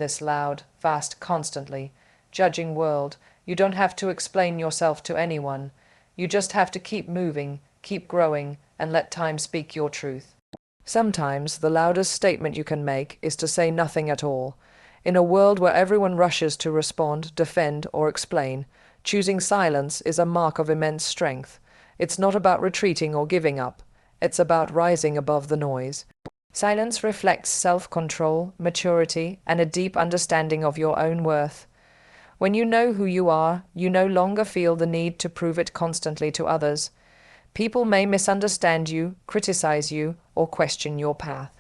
This loud, fast, constantly judging world, you don't have to explain yourself to anyone. You just have to keep moving, keep growing, and let time speak your truth. Sometimes the loudest statement you can make is to say nothing at all. In a world where everyone rushes to respond, defend, or explain, choosing silence is a mark of immense strength. It's not about retreating or giving up. It's about rising above the noise. Silence reflects self-control, maturity, and a deep understanding of your own worth. When you know who you are, you no longer feel the need to prove it constantly to others. People may misunderstand you, criticize you, or question your path.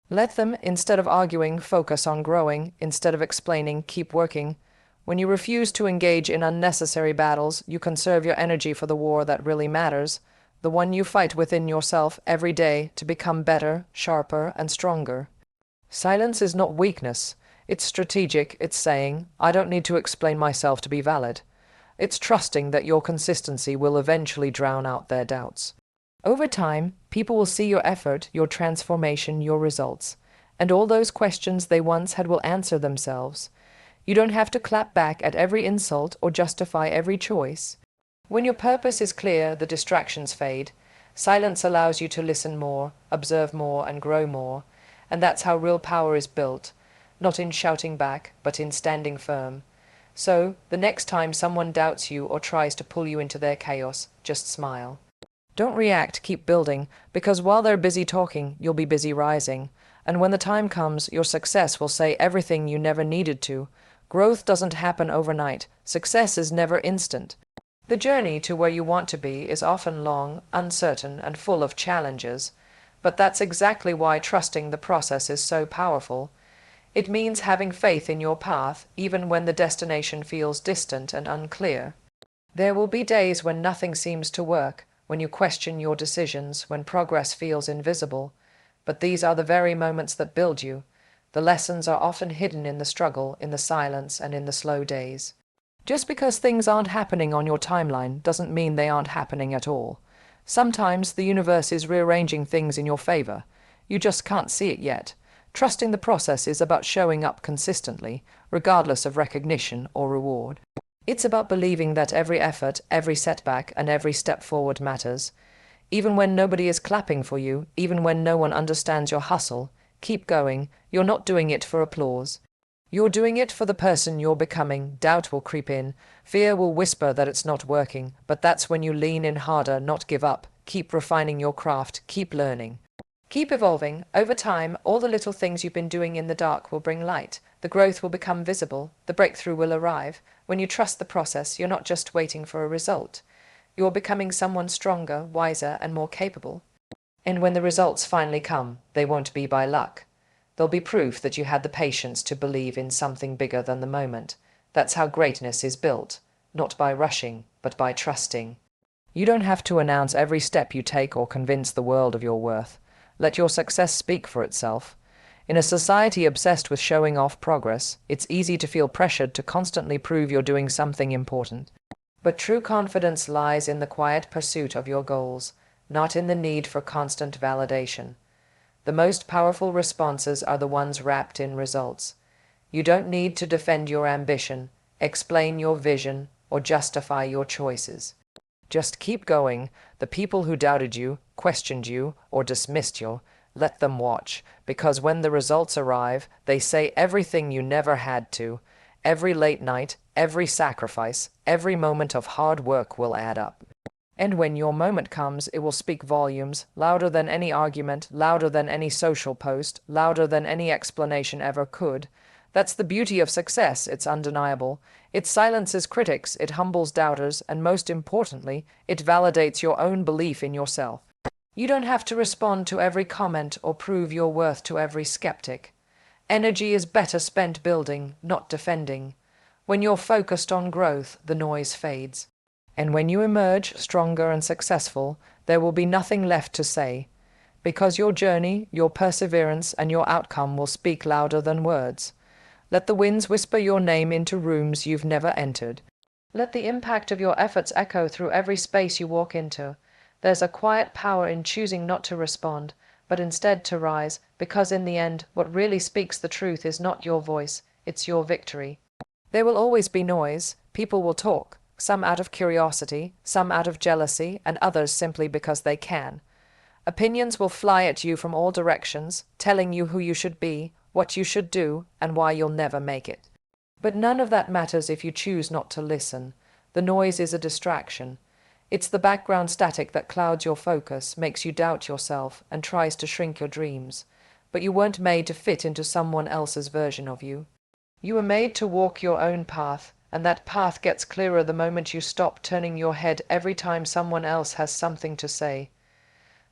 Let them, instead of arguing, focus on growing. Instead of explaining, keep working. When you refuse to engage in unnecessary battles, you conserve your energy for the war that really matters, the one you fight within yourself every day to become better, sharper, and stronger. Silence is not weakness. It's strategic. It's saying, I don't need to explain myself to be valid. It's trusting that your consistency will eventually drown out their doubts. Over time, people will see your effort, your transformation, your results, and all those questions they once had will answer themselves. You don't have to clap back at every insult or justify every choice. When your purpose is clear, the distractions fade. Silence allows you to listen more, observe more, and grow more. And that's how real power is built, not in shouting back, but in standing firm. So, the next time someone doubts you or tries to pull you into their chaos, just smile. Don't react, keep building, because while they're busy talking, you'll be busy rising. And when the time comes, your success will say everything you never needed to. Growth doesn't happen overnight. Success is never instant. The journey to where you want to be is often long, uncertain, and full of challenges. But that's exactly why trusting the process is so powerful. It means having faith in your path, even when the destination feels distant and unclear. There will be days when nothing seems to work, when you question your decisions, when progress feels invisible. But these are the very moments that build you. The lessons are often hidden in the struggle, in the silence, and in the slow days. Just because things aren't happening on your timeline doesn't mean they aren't happening at all. Sometimes the universe is rearranging things in your favor. You just can't see it yet. Trusting the process is about showing up consistently, regardless of recognition or reward. It's about believing that every effort, every setback, and every step forward matters. Even when nobody is clapping for you, even when no one understands your hustle, keep going. You're not doing it for applause. You're doing it for the person you're becoming. Doubt will creep in. Fear will whisper that it's not working, but that's when you lean in harder, not give up. Keep refining your craft, keep learning. Keep evolving. Over time, all the little things you've been doing in the dark will bring light. The growth will become visible. The breakthrough will arrive. When you trust the process, you're not just waiting for a result. You're becoming someone stronger, wiser, and more capable. And when the results finally come, they won't be by luck. They'll be proof that you had the patience to believe in something bigger than the moment. That's how greatness is built, not by rushing, but by trusting. You don't have to announce every step you take or convince the world of your worth. Let your success speak for itself. In a society obsessed with showing off progress, it's easy to feel pressured to constantly prove you're doing something important. But true confidence lies in the quiet pursuit of your goals, not in the need for constant validation. The most powerful responses are the ones wrapped in results. You don't need to defend your ambition, explain your vision, or justify your choices. Just keep going. The people who doubted you, questioned you, or dismissed you, let them watch, because when the results arrive, they say everything you never had to. Every late night, every sacrifice, every moment of hard work will add up. And when your moment comes, it will speak volumes, louder than any argument, louder than any social post, louder than any explanation ever could. That's the beauty of success, it's undeniable. It silences critics, it humbles doubters, and most importantly, it validates your own belief in yourself. You don't have to respond to every comment or prove your worth to every skeptic. Energy is better spent building, not defending. When you're focused on growth, the noise fades. And when you emerge stronger and successful, there will be nothing left to say, because your journey, your perseverance, and your outcome will speak louder than words. Let the winds whisper your name into rooms you've never entered. Let the impact of your efforts echo through every space you walk into. There's a quiet power in choosing not to respond, but instead to rise, because in the end, what really speaks the truth is not your voice, it's your victory. There will always be noise. People will talk, some out of curiosity, some out of jealousy, and others simply because they can. Opinions will fly at you from all directions, telling you who you should be, what you should do, and why you'll never make it. But none of that matters if you choose not to listen. The noise is a distraction. It's the background static that clouds your focus, makes you doubt yourself, and tries to shrink your dreams. But you weren't made to fit into someone else's version of you. You were made to walk your own path, and that path gets clearer the moment you stop turning your head every time someone else has something to say.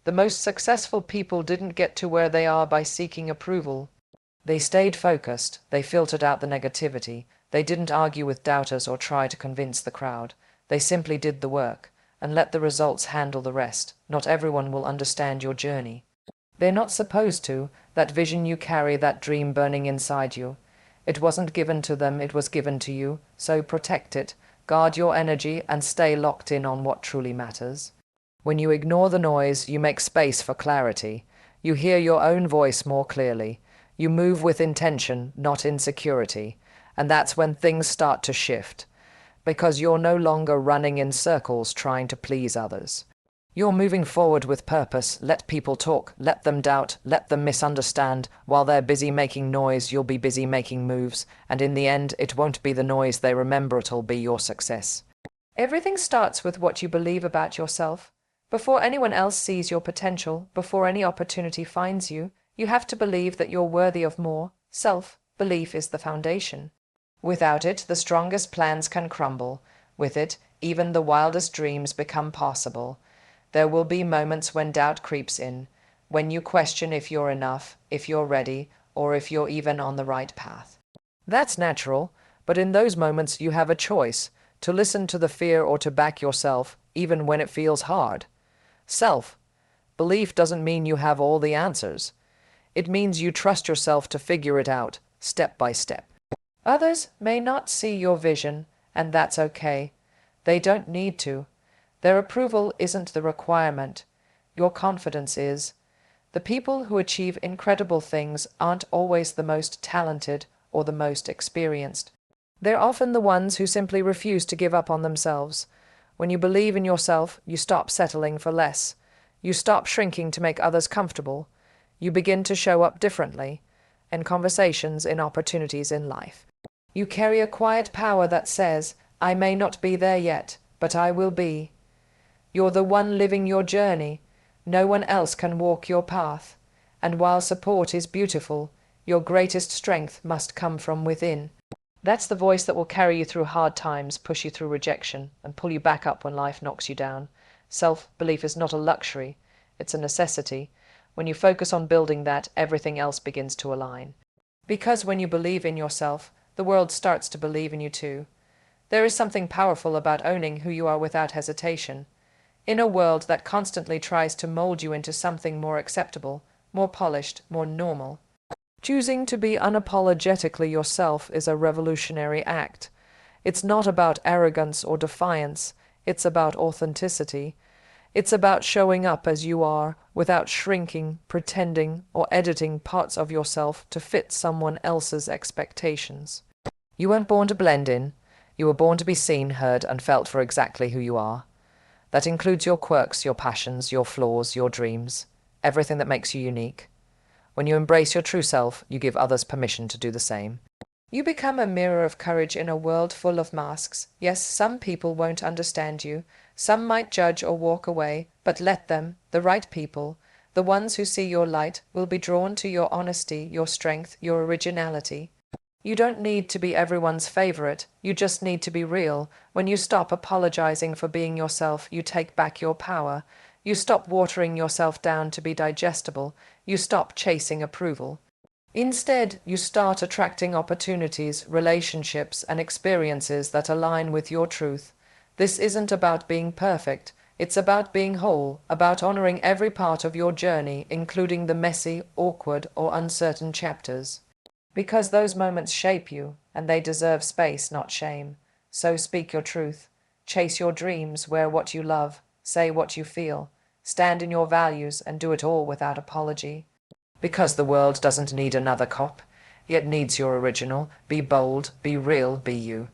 The most successful people didn't get to where they are by seeking approval. They stayed focused, they filtered out the negativity, they didn't argue with doubters or try to convince the crowd. They simply did the work, and let the results handle the rest. Not everyone will understand your journey. They're not supposed to, that vision you carry, that dream burning inside you. It wasn't given to them, it was given to you, so protect it, guard your energy, and stay locked in on what truly matters. When you ignore the noise, you make space for clarity. You hear your own voice more clearly. You move with intention, not insecurity. And that's when things start to shift, because you're no longer running in circles trying to please others. You're moving forward with purpose. Let people talk, let them doubt, let them misunderstand. While they're busy making noise, you'll be busy making moves. And in the end, it won't be the noise they remember, it'll be your success. Everything starts with what you believe about yourself. Before anyone else sees your potential, before any opportunity finds you, you have to believe that you're worthy of more. Self-belief is the foundation. Without it, the strongest plans can crumble. With it, even the wildest dreams become possible. There will be moments when doubt creeps in, when you question if you're enough, if you're ready, or if you're even on the right path. That's natural, but in those moments you have a choice, to listen to the fear or to back yourself, even when it feels hard. Self-belief doesn't mean you have all the answers. It means you trust yourself to figure it out, step by step. Others may not see your vision, and that's okay. They don't need to. Their approval isn't the requirement. Your confidence is. The people who achieve incredible things aren't always the most talented or the most experienced. They're often the ones who simply refuse to give up on themselves. When you believe in yourself, you stop settling for less. You stop shrinking to make others comfortable. You begin to show up differently, in conversations, in opportunities in life. You carry a quiet power that says, I may not be there yet, but I will be. You're the one living your journey. No one else can walk your path. And while support is beautiful, your greatest strength must come from within. That's the voice that will carry you through hard times, push you through rejection, and pull you back up when life knocks you down. Self-belief is not a luxury, it's a necessity. When you focus on building that, everything else begins to align. Because when you believe in yourself, the world starts to believe in you too. There is something powerful about owning who you are without hesitation. In a world that constantly tries to mold you into something more acceptable, more polished, more normal, choosing to be unapologetically yourself is a revolutionary act. It's not about arrogance or defiance, it's about authenticity. It's about showing up as you are, without shrinking, pretending, or editing parts of yourself to fit someone else's expectations. You weren't born to blend in. You were born to be seen, heard, and felt for exactly who you are. That includes your quirks, your passions, your flaws, your dreams, everything that makes you unique. When you embrace your true self, you give others permission to do the same. You become a mirror of courage in a world full of masks. Yes, some people won't understand you. Some might judge or walk away, but let them, the right people, the ones who see your light, will be drawn to your honesty, your strength, your originality. You don't need to be everyone's favorite. You just need to be real. When you stop apologizing for being yourself, you take back your power. You stop watering yourself down to be digestible. You stop chasing approval. Instead, you start attracting opportunities, relationships, and experiences that align with your truth. This isn't about being perfect. It's about being whole, about honoring every part of your journey, including the messy, awkward, or uncertain chapters. Because those moments shape you, and they deserve space, not shame. So speak your truth. Chase your dreams, wear what you love, say what you feel, stand in your values, and do it all without apology. Because the world doesn't need another cop. yet needs your original. Be bold, be real, be you.